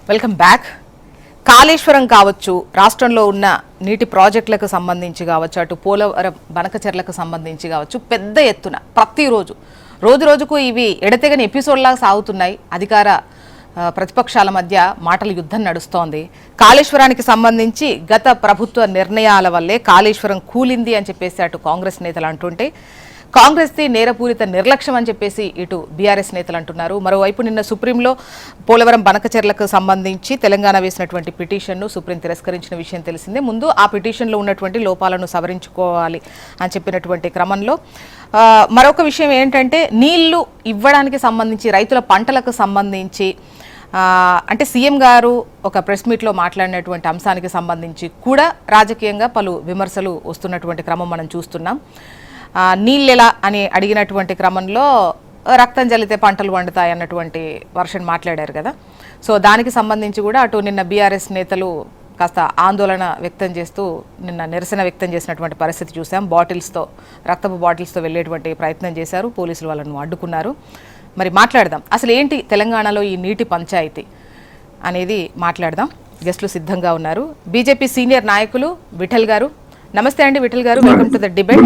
Welcome back. Kaleshwaram కావచ్చు, రాష్ట్రంలో ఉన్న నీటి ప్రాజెక్టులకు సంబంధించి కావచ్చు, అటు పోలవరం బనకచెర్లకు సంబంధించి కావచ్చు, పెద్ద ఎత్తున ప్రతిరోజు రోజు రోజుకు ఇవి ఎడతెగని ఎపిసోడ్లాగా సాగుతున్నాయి. అధికార ప్రతిపక్షాల మధ్య మాటల యుద్ధం నడుస్తోంది. కాళేశ్వరానికి సంబంధించి గత ప్రభుత్వ నిర్ణయాల వల్లే కాళేశ్వరం కూలింది అని చెప్పేసి అటు కాంగ్రెస్ నేతలు అంటుంటే, కాంగ్రెస్ది నేరపూరిత నిర్లక్ష్యం అని చెప్పేసి ఇటు బీఆర్ఎస్ నేతలు అంటున్నారు. మరోవైపు నిన్న సుప్రీంలో పోలవరం బనకచెర్లకు సంబంధించి తెలంగాణ వేసినటువంటి పిటిషన్ను సుప్రీం తిరస్కరించిన విషయం తెలిసిందే. ముందు ఆ పిటిషన్లో ఉన్నటువంటి లోపాలను సవరించుకోవాలి అని చెప్పినటువంటి క్రమంలో మరొక విషయం ఏంటంటే, నీళ్లు ఇవ్వడానికి సంబంధించి రైతుల పంటలకు సంబంధించి అంటే సీఎం గారు ఒక ప్రెస్ మీట్లో మాట్లాడినటువంటి అంశానికి సంబంధించి కూడా రాజకీయంగా పలు విమర్శలు వస్తున్నటువంటి క్రమం మనం చూస్తున్నాం. నీళ్ళెలా అని అడిగినటువంటి క్రమంలో రక్తం జల్లితే పంటలు వండుతాయి అన్నటువంటి వర్షన్ మాట్లాడారు కదా. సో దానికి సంబంధించి కూడా అటు నిన్న బీఆర్ఎస్ నేతలు కాస్త ఆందోళన వ్యక్తం చేస్తూ నిన్న నిరసన వ్యక్తం చేసినటువంటి పరిస్థితి చూసాం. రక్తపు బాటిల్స్తో వెళ్ళేటువంటి ప్రయత్నం చేశారు, పోలీసులు వాళ్ళను అడ్డుకున్నారు. మరి మాట్లాడదాం, అసలు ఏంటి తెలంగాణలో ఈ నీటి పంచాయతీ అనేది మాట్లాడదాం. గెస్టులు సిద్ధంగా ఉన్నారు. బీజేపీ సీనియర్ నాయకులు విఠల్ గారు. నమస్తే అండి విఠల్ గారు, welcome to the debate.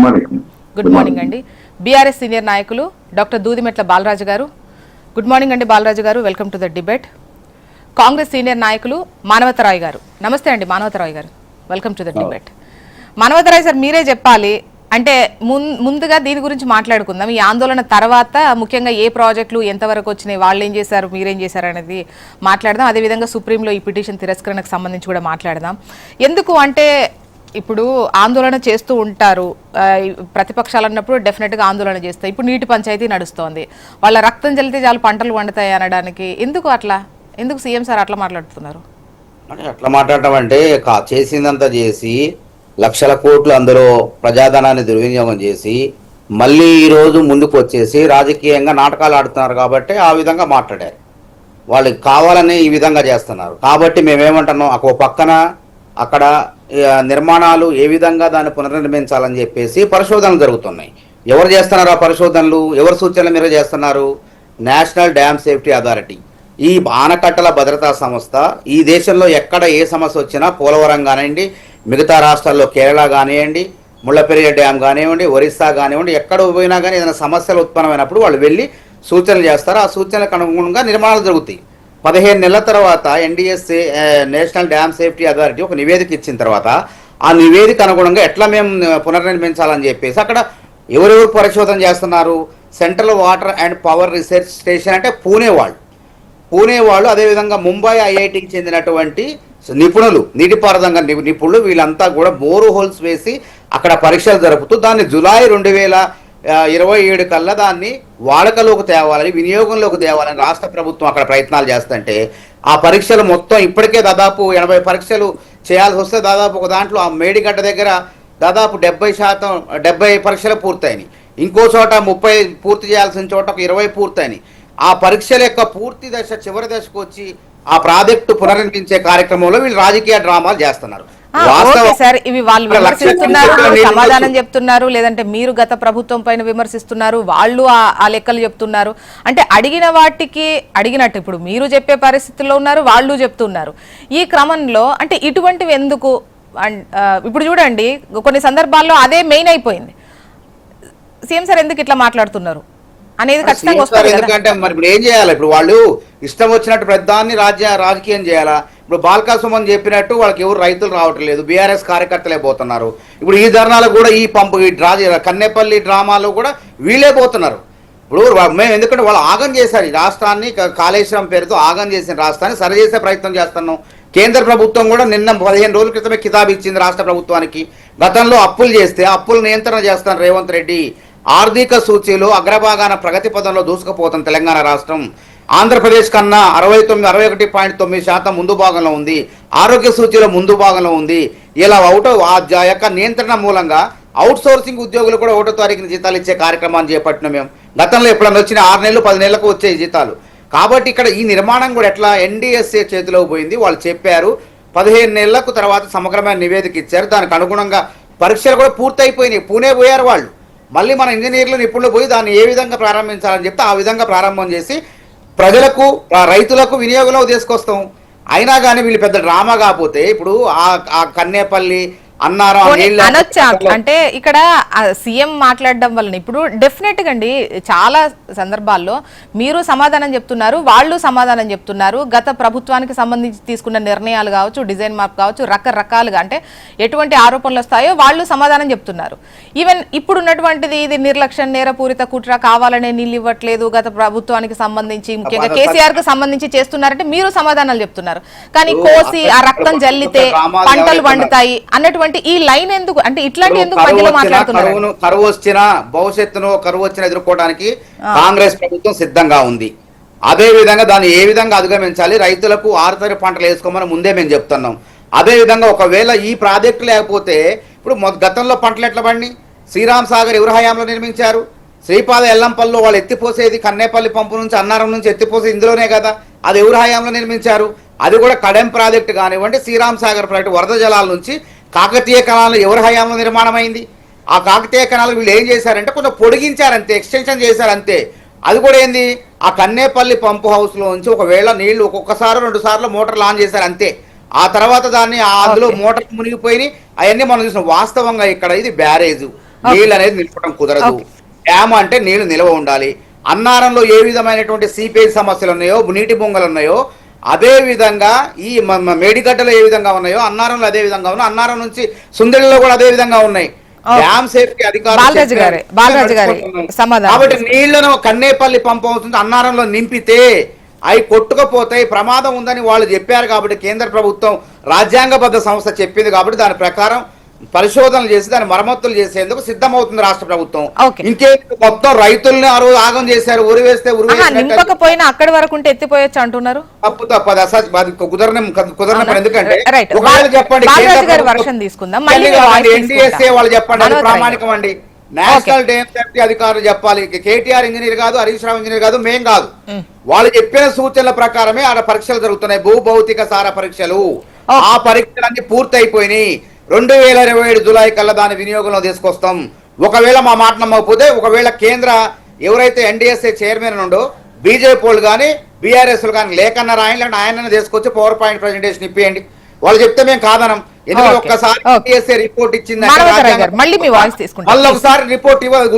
Good morning అండి. బీఆర్ఎస్ సీనియర్ నాయకులు డాక్టర్ దూదిమెట్ల బాలరాజు గారు. గుడ్ మార్నింగ్ అండి బాలరాజు గారు, welcome to the debate. Congress senior నాయకులు మానవతరాయ్ గారు. నమస్తే అండి మానవతరాయ్ గారు, welcome to the debate. Manavatha Roy sir, మీరే చెప్పాలి అంటే ముందుగా దీని గురించి మాట్లాడుకుందాం. ఈ ఆందోళన తర్వాత ముఖ్యంగా ఏ ప్రాజెక్టులు ఎంతవరకు వచ్చినాయి, వాళ్ళు ఏం చేశారు, మీరేం చేశారు అనేది మాట్లాడదాం. అదేవిధంగా సుప్రీంలో ఈ పిటిషన్ తిరస్కరణకు సంబంధించి కూడా మాట్లాడదాం. ఎందుకు అంటే ఇప్పుడు ఆందోళన చేస్తూ ఉంటారు ప్రతిపక్షాలు అన్నప్పుడు, డెఫినెట్గా ఆందోళన చేస్తాయి. ఇప్పుడు నీటి పంచాయతీ నడుస్తోంది, వాళ్ళ రక్తం జల్లితే చాలు పంటలు వండుతాయి అనడానికి ఎందుకు సీఎం సార్ అట్లా మాట్లాడుతున్నారు? అట్లా మాట్లాడటం అంటే చేసిందంతా చేసి లక్షల కోట్లు అందులో ప్రజాధనాన్ని దుర్వినియోగం చేసి మళ్ళీ ఈరోజు ముందుకు వచ్చేసి రాజకీయంగా నాటకాలు ఆడుతున్నారు కాబట్టి ఆ విధంగా మాట్లాడారు. వాళ్ళకి కావాలని ఈ విధంగా చేస్తున్నారు కాబట్టి మేమేమంటున్నాం, ఒక పక్కన అక్కడ నిర్మాణాలు ఏ విధంగా దాన్ని పునర్నిర్మించాలని చెప్పేసి పరిశోధనలు జరుగుతున్నాయి. ఎవరు చేస్తున్నారు ఆ పరిశోధనలు, ఎవరు సూచనల మేరకు చేస్తున్నారు? నేషనల్ డ్యామ్ సేఫ్టీ అథారిటీ, ఈ ఆనకట్టల భద్రతా సంస్థ. ఈ దేశంలో ఎక్కడ ఏ సమస్య వచ్చినా పోలవరం కానివ్వండి, మిగతా రాష్ట్రాల్లో కేరళ కానివ్వండి, ముళ్ళపెరియ డ్యామ్ కానివ్వండి, ఒరిస్సా కానివ్వండి, ఎక్కడ పోయినా కానీ ఏదైనా సమస్యలు ఉత్పన్నమైనప్పుడు వాళ్ళు వెళ్ళి సూచనలు చేస్తారు. ఆ సూచనలకు అనుగుణంగా నిర్మాణాలు జరుగుతాయి. 15 నెలల తర్వాత NDSA national dam safety authority ఒక నివేదిక ఇచ్చిన తర్వాత ఆ నివేదిక అనుగుణంగా ఎట్లా మేము పునర్నిర్మించాలని చెప్పేసి అక్కడ ఎవరెవరు పరిశోధన చేస్తున్నారు? Central water and power research station అంటే పూణే వాళ్ళు, అదేవిధంగా ముంబై ఐఐటికి చెందినటువంటి నిపుణులు, నీటిపారుదల నిపుణులు, వీళ్ళంతా కూడా బోరు హోల్స్ వేసి అక్కడ పరీక్షలు జరుపుతూ దాన్ని జులై 2027 కల్లా దాన్ని వాడకలోకి తేవాలని, వినియోగంలోకి తేవాలని రాష్ట్ర ప్రభుత్వం అక్కడ ప్రయత్నాలు చేస్తుంటే ఆ పరీక్షలు మొత్తం ఇప్పటికే దాదాపు 80 పరీక్షలు చేయాల్సి వస్తే దాదాపు ఒక దాంట్లో ఆ మేడిగడ్డ దగ్గర దాదాపు 70 పరీక్షలు పూర్తయినాయి. ఇంకో చోట 30 పూర్తి చేయాల్సిన చోట ఒక 20 పూర్తయినాయి. ఆ పరీక్షల యొక్క పూర్తి దశ చివరి దశకు వచ్చి ఆ ప్రాజెక్టు పునర్నిర్మించే కార్యక్రమంలో వీళ్ళు రాజకీయ డ్రామాలు చేస్తున్నారు. సార్, ఇవి వాళ్ళు విమర్శిస్తున్నారు, సమాధానం చెప్తున్నారు, లేదంటే మీరు గత ప్రభుత్వం పైన విమర్శిస్తున్నారు, వాళ్ళు ఆ లెక్కలు చెప్తున్నారు. అంటే అడిగిన వాటికి అడిగినట్టు ఇప్పుడు మీరు చెప్పే పరిస్థితుల్లో ఉన్నారు, వాళ్ళు చెప్తున్నారు. ఈ క్రమంలో అంటే ఇటువంటివి ఎందుకు? ఇప్పుడు చూడండి, కొన్ని సందర్భాల్లో అదే మెయిన్ అయిపోయింది. సీఎం సార్ ఎందుకు ఇట్లా మాట్లాడుతున్నారు అనేది ఖచ్చితంగా వస్తుంది. ఎందుకంటే మరి ఇప్పుడు ఏం చేయాలి? ఇప్పుడు వాళ్ళు ఇష్టం వచ్చినట్టు ప్రధాన్ని రాజకీయం చేయాలా? ఇప్పుడు బాల్కా సుమన్ చెప్పినట్టు వాళ్ళకి ఎవరు రైతులు రావటం లేదు, బీఆర్ఎస్ కార్యకర్తలే పోతున్నారు. ఇప్పుడు ఈ ధర్నాలు కూడా ఈ కన్నెపల్లి డ్రామాలు కూడా వీళ్ళే పోతున్నారు. ఇప్పుడు మేము ఎందుకంటే వాళ్ళు ఆగం చేశారు ఈ రాష్ట్రాన్ని, కాళేశ్వరం పేరుతో ఆగం చేసిన రాష్ట్రాన్ని సరిచేసే ప్రయత్నం చేస్తున్నాం. కేంద్ర ప్రభుత్వం కూడా నిన్న 15 రోజుల క్రితమే కితాబు ఇచ్చింది రాష్ట్ర ప్రభుత్వానికి. గతంలో అప్పులు చేస్తే అప్పులు నియంత్రణ చేస్తాను రేవంత్ రెడ్డి. ఆర్థిక సూచీలో అగ్రభాగాన ప్రగతి పదంలో దూసుకుపోతుంది తెలంగాణ రాష్ట్రం. ఆంధ్రప్రదేశ్ కన్నా 61.9% ముందు భాగంలో ఉంది. ఆరోగ్య సూచీలో ముందు భాగంలో ఉంది. ఇలా ఆ యొక్క నియంత్రణ మూలంగా అవుట్ సోర్సింగ్ ఉద్యోగులు కూడా 1వ తారీఖున జీతాలు ఇచ్చే కార్యక్రమాన్ని చేపట్టినాం మేము. గతంలో ఎప్పుడన్నా వచ్చిన 6 నెలలు 10 నెలలకు వచ్చే జీతాలు. కాబట్టి ఇక్కడ ఈ నిర్మాణం కూడా ఎట్లా ఎన్డీఎస్ఏ చేతిలో పోయింది. వాళ్ళు చెప్పారు 15 నెలలకు తర్వాత సమగ్రమైన నివేదిక ఇచ్చారు. దానికి అనుగుణంగా పరీక్షలు కూడా పూర్తయిపోయినాయి. పూణే పోయారు వాళ్ళు. మళ్ళీ మన ఇంజనీర్లు నిపుణులు పోయి దాన్ని ఏ విధంగా ప్రారంభించాలని చెప్తే ఆ విధంగా ప్రారంభం చేసి ప్రజలకు రైతులకు వినియోగంలో తీసుకొస్తాం. అయినా కానీ వీళ్ళు పెద్ద డ్రామా కాకపోతే ఇప్పుడు ఆ కన్నేపల్లి అన్నారం పోనీ అనొచ్చా అంటే ఇక్కడ సీఎం మాట్లాడడం వలన ఇప్పుడు డెఫినెట్ గా అండి చాలా సందర్భాల్లో మీరు సమాధానం చెప్తున్నారు, వాళ్ళు సమాధానం చెప్తున్నారు. గత ప్రభుత్వానికి సంబంధించి తీసుకున్న నిర్ణయాలు కావచ్చు, డిజైన్ మార్క్ కావచ్చు, రకరకాలుగా అంటే ఎటువంటి ఆరోపణలు వస్తాయో వాళ్ళు సమాధానం చెప్తున్నారు. ఈవెన్ ఇప్పుడు ఉన్నటువంటిది ఇది నిర్లక్ష్యం, నేరపూరిత కుట్ర, కావాలనే నీళ్ళు ఇవ్వట్లేదు, గత ప్రభుత్వానికి సంబంధించి ముఖ్యంగా కేసీఆర్ కు సంబంధించి చేస్తున్నారంటే మీరు సమాధానాలు చెప్తున్నారు. కానీ కోసి ఆ రక్తం జల్లితే పంటలు పండుతాయి అన్నటువంటి ఈ లైన్ ఎందుకు అంటే ఇట్లాంటి ఎందుకు మధ్యలో మాట్లాడుతున్నారు? కరువు వచ్చినా భవిష్యత్తులో కరువు వచ్చిన ఎదుర్కోవడానికి కాంగ్రెస్ ప్రభుత్వం సిద్ధంగా ఉంది. అదే విధంగా దాన్ని ఏ విధంగా అధిగమించాలి, రైతులకు ఆరుతరి పంటలు వేసుకోమని ముందే మేము చెప్తున్నాం. అదే విధంగా ఒకవేళ ఈ ప్రాజెక్టు లేకపోతే ఇప్పుడు గతంలో పంటలు ఎట్లా పండి శ్రీరామ్ సాగర్ ఎవరి హయాంలో నిర్మించారు? శ్రీపాద ఎల్లంపల్లిలో వాళ్ళు ఎత్తిపోసేది కన్నేపల్లి పంపు నుంచి అన్నారం నుంచి ఎత్తిపోసేది ఇందులోనే కదా, అది ఎవరి హయాంలో నిర్మించారు? అది కూడా కడెం ప్రాజెక్టు కానివ్వండి, శ్రీరామ్ సాగర్ ప్రాజెక్టు వరద జలాల నుంచి కాకతీయ కణాలు ఎవరి హయాంలో నిర్మాణమైంది? ఆ కాకతీయ కణాలు వీళ్ళు ఏం చేశారంటే కొంచెం పొడిగించారంతే, ఎక్స్టెన్షన్ చేశారంతే. అది కూడా ఏంది, ఆ కన్నేపల్లి పంపు హౌస్లో నుంచి ఒకవేళ నీళ్లు ఒక్కొక్కసారి 2 సార్లు మోటార్ లాంచ్ చేశారు అంతే. ఆ తర్వాత దాన్ని అందులో మోటార్ మునిగిపోయి అవన్నీ మనం చూసిన. వాస్తవంగా ఇక్కడ ఇది బ్యారేజ్, నీళ్ళు అనేది నిలపడం కుదరదు. డ్యామ్ అంటే నీళ్లు నిల్వ ఉండాలి. అన్నారంలో ఏ విధమైనటువంటి సీపేజ్ సమస్యలు ఉన్నాయో, నీటి బొంగలు ఉన్నాయో, అదే విధంగా ఈ మేడిగడ్డలో ఏ విధంగా ఉన్నాయో అన్నారంలో అదే విధంగా ఉన్నాయి. అన్నారం నుంచి సుందరిలో కూడా అదే విధంగా ఉన్నాయి. డ్యామ్ సేఫ్టీ అధికారులు కాబట్టి నీళ్లను కన్నేపల్లి పంపు అవుతుంది అన్నారంలో నింపితే అవి కొట్టుకపోతాయి, ప్రమాదం ఉందని వాళ్ళు చెప్పారు. కాబట్టి కేంద్ర ప్రభుత్వం రాజ్యాంగబద్ధ సంస్థ చెప్పింది కాబట్టి దాని ప్రకారం పరిశోధనలు చేసి దాన్ని మరమ్మతులు చేసేందుకు సిద్ధమవుతుంది రాష్ట్ర ప్రభుత్వం. ఇంకే మొత్తం రైతుల్ని ఆ రోజు ఆగం చేశారు. ఉరి వేస్తే నింపకపోయినా అక్కడి వరకు ఉంటే ఎత్తిపోయొచ్చు అంటున్నారు. తప్పు అది కుదరని ఎందుకంటే చెప్పండి ఎన్డీఎస్ఏ వాళ్ళు చెప్పండి, అది ప్రామాణికం అండి. నేషనల్ డ్యామ్ సేఫ్టీ అధికారులు చెప్పాలి. కేటీఆర్ ఇంజనీర్ కాదు, హరీష్ రావు ఇంజనీర్ కాదు, మేం కాదు. వాళ్ళు చెప్పిన సూచనల ప్రకారమే ఆడ పరీక్షలు జరుగుతున్నాయి, భూభౌతిక సార పరీక్షలు. ఆ పరీక్షలన్నీ పూర్తయిపోయినాయి. 2027 జూలై కల్లా దాని వినియోగంలో తీసుకొస్తాం. ఒకవేళ మా మాట నమ్మకపోతే ఒకవేళ కేంద్ర ఎవరైతే ఎన్డీఎస్ఏ చైర్మన్ ఉండో బీజేపీ వాళ్ళు కానీ బీఆర్ఎస్ కానీ లేకన్నా రాయండి, ఆయన తీసుకొచ్చి పవర్ పాయింట్ ప్రెజెంటేషన్ ఇప్పియండి. వాళ్ళు చెప్తే మేము కాదనం. ఎందుకంటే ఒక్కసారి ఎన్డీఎస్ఏ రిపోర్ట్ ఇచ్చింది, మళ్ళీ మీ వాయిస్ తీసుకుంటాం, మళ్ళీ ఒకసారి రిపోర్ట్ ఇవ్వాలి.